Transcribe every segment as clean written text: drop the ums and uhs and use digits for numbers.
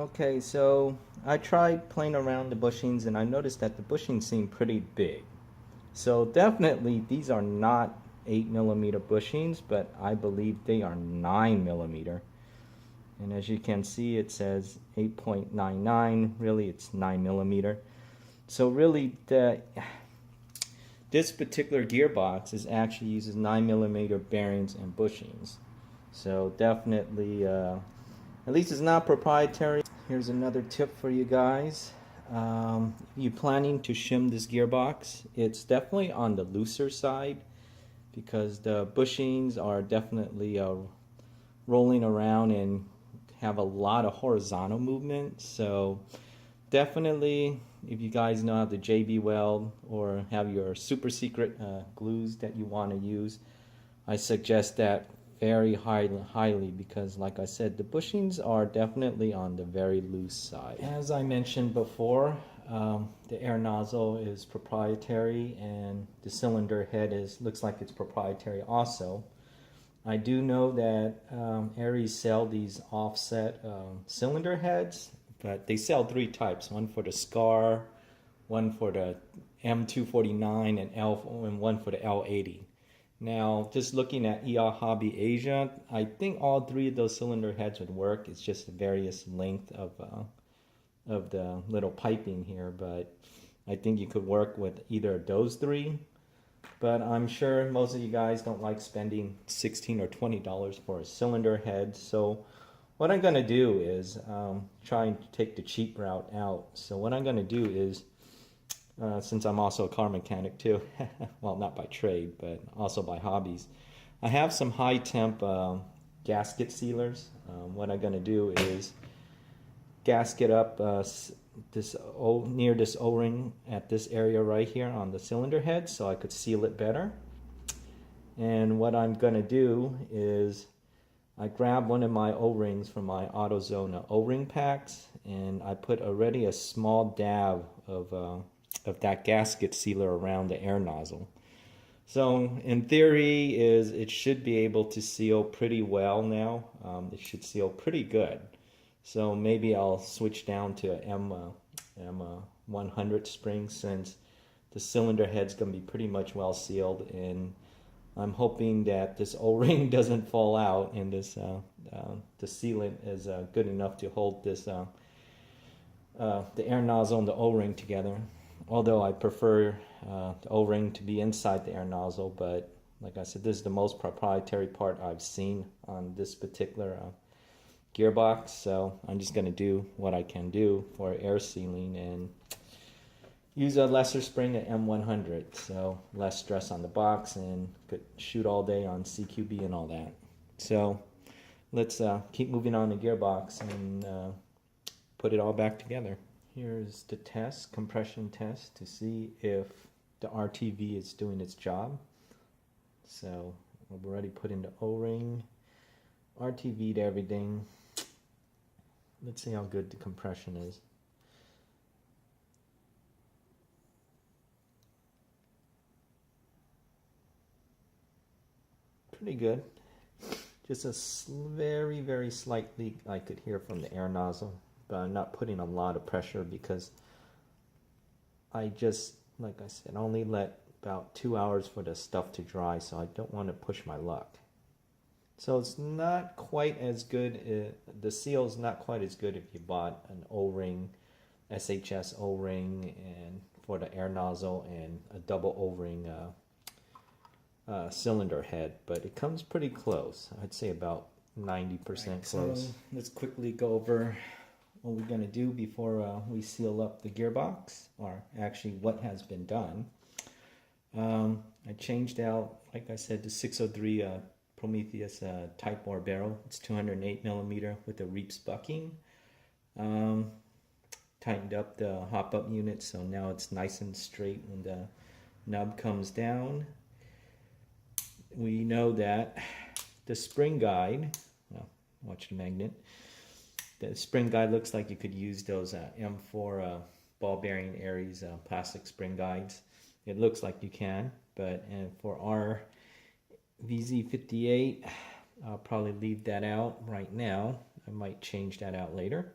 Okay, so I tried playing around the bushings and I noticed that the bushings seem pretty big. So definitely these are not 8mm bushings, but I believe they are 9mm. And as you can see, it says 8.99. Really, it's 9mm. So really, this particular gearbox actually uses 9mm bearings and bushings. So definitely, at least it's not proprietary. Here's another tip for you guys. If you're planning to shim this gearbox, it's definitely on the looser side because the bushings are definitely rolling around and have a lot of horizontal movement. So definitely, if you guys know how to JB weld or have your super secret glues that you want to use, I suggest that very highly because, like I said, the bushings are definitely on the very loose side. As I mentioned before, the air nozzle is proprietary and the cylinder head looks like it's proprietary also. I do know that ARES sell these offset cylinder heads, but they sell three types: one for the SCAR, one for the M249, and one for the L80. Now, just looking at ER Hobby Asia, I think all three of those cylinder heads would work. It's just various length of the little piping here, but I think you could work with either of those three. But I'm sure most of you guys don't like spending $16 or $20 for a cylinder head. So what I'm going to do is try and take the cheap route out. So what I'm going to do is, since I'm also a car mechanic too, well, not by trade, but also by hobbies, I have some high temp gasket sealers. What I'm going to do is gasket up near this O-ring at this area right here on the cylinder head so I could seal it better. And what I'm going to do is I grab one of my O-rings from my AutoZone O-ring packs, and I put already a small dab of that gasket sealer around the air nozzle. So in theory it should be able to seal pretty well now. It should seal pretty good. So maybe I'll switch down to M100 spring since the cylinder head's going to be pretty much well sealed, and I'm hoping that this O-ring doesn't fall out and the sealant is good enough to hold this the air nozzle and the O-ring together. Although I prefer the O-ring to be inside the air nozzle, but like I said, this is the most proprietary part I've seen on this particular gearbox, so I'm just going to do what I can do for air sealing and use a lesser spring at M100, so less stress on the box and could shoot all day on CQB and all that. So let's keep moving on the gearbox and put it all back together. Here's the test, compression test, to see if the RTV is doing its job. So I've already put in the O-ring, RTV'd everything. Let's see how good the compression is. Pretty good. Just a very, very slight leak I could hear from the air nozzle, but I'm not putting a lot of pressure because I just, like I said, only let about 2 hours for the stuff to dry, so I don't want to push my luck. So it's not quite as good, the seal's not quite as good if you bought an O-ring, SHS O-ring and for the air nozzle and a double O-ring cylinder head, but it comes pretty close. I'd say about 90% close. So let's quickly go over what we're going to do before we seal up the gearbox, or actually what has been done. I changed out, like I said, the 603 Prometheus Type R barrel. It's 208mm with a Reeps bucking. Tightened up the hop-up unit so now it's nice and straight when the nub comes down. We know that the spring guide, well, watch the magnet, the spring guide looks like you could use those M4 ball bearing ARES plastic spring guides. It looks like you can, but for our VZ.58, I'll probably leave that out right now. I might change that out later.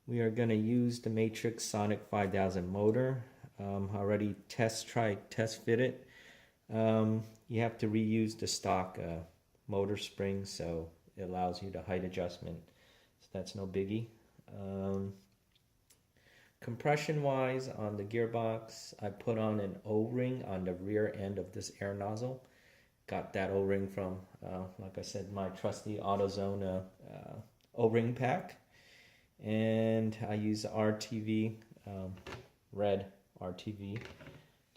We are going to use the Matrix Sonic 5000 motor. Already test fit it. You have to reuse the stock motor spring, so it allows you the height adjustment. So that's no biggie. Compression wise, on the gearbox, I put on an O-ring on the rear end of this air nozzle. Got that O-ring from, like I said, my trusty AutoZone O-ring pack. And I use RTV, red RTV,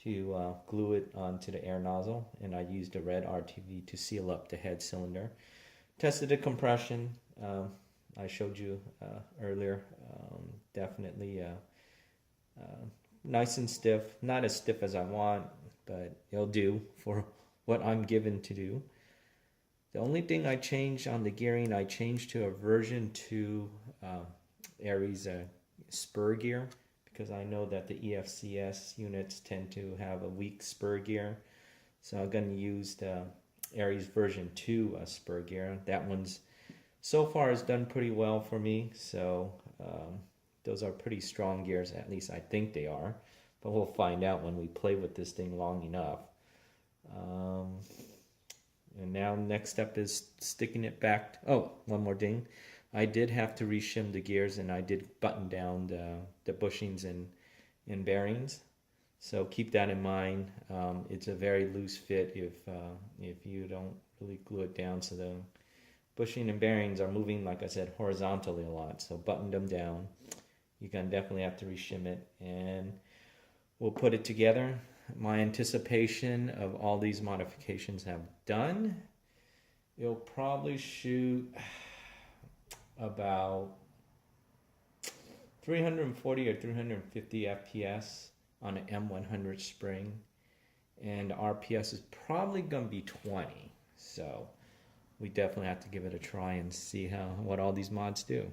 to glue it onto the air nozzle. And I used the red RTV to seal up the head cylinder. Tested the compression. I showed you earlier. Definitely nice and stiff. Not as stiff as I want, but it'll do for what I'm given to do. The only thing I changed on the gearing, I changed to a version 2 ARES spur gear, because I know that the EFCS units tend to have a weak spur gear. So I'm going to use the ARES version 2 spur gear. That one's so far has done pretty well for me. So those are pretty strong gears, at least I think they are. But we'll find out when we play with this thing long enough. And now next step is sticking it back. Oh, one more thing. I did have to reshim the gears, and I did button down the bushings and bearings. So keep that in mind. It's a very loose fit if you don't really glue it down. So the bushing and bearings are moving, like I said, horizontally a lot. So button them down. You're going to definitely have to reshim it, and we'll put it together. My anticipation of all these modifications have done, it'll probably shoot about 340 or 350 FPS on an M100 spring, and RPS is probably going to be 20. So we definitely have to give it a try and see what all these mods do.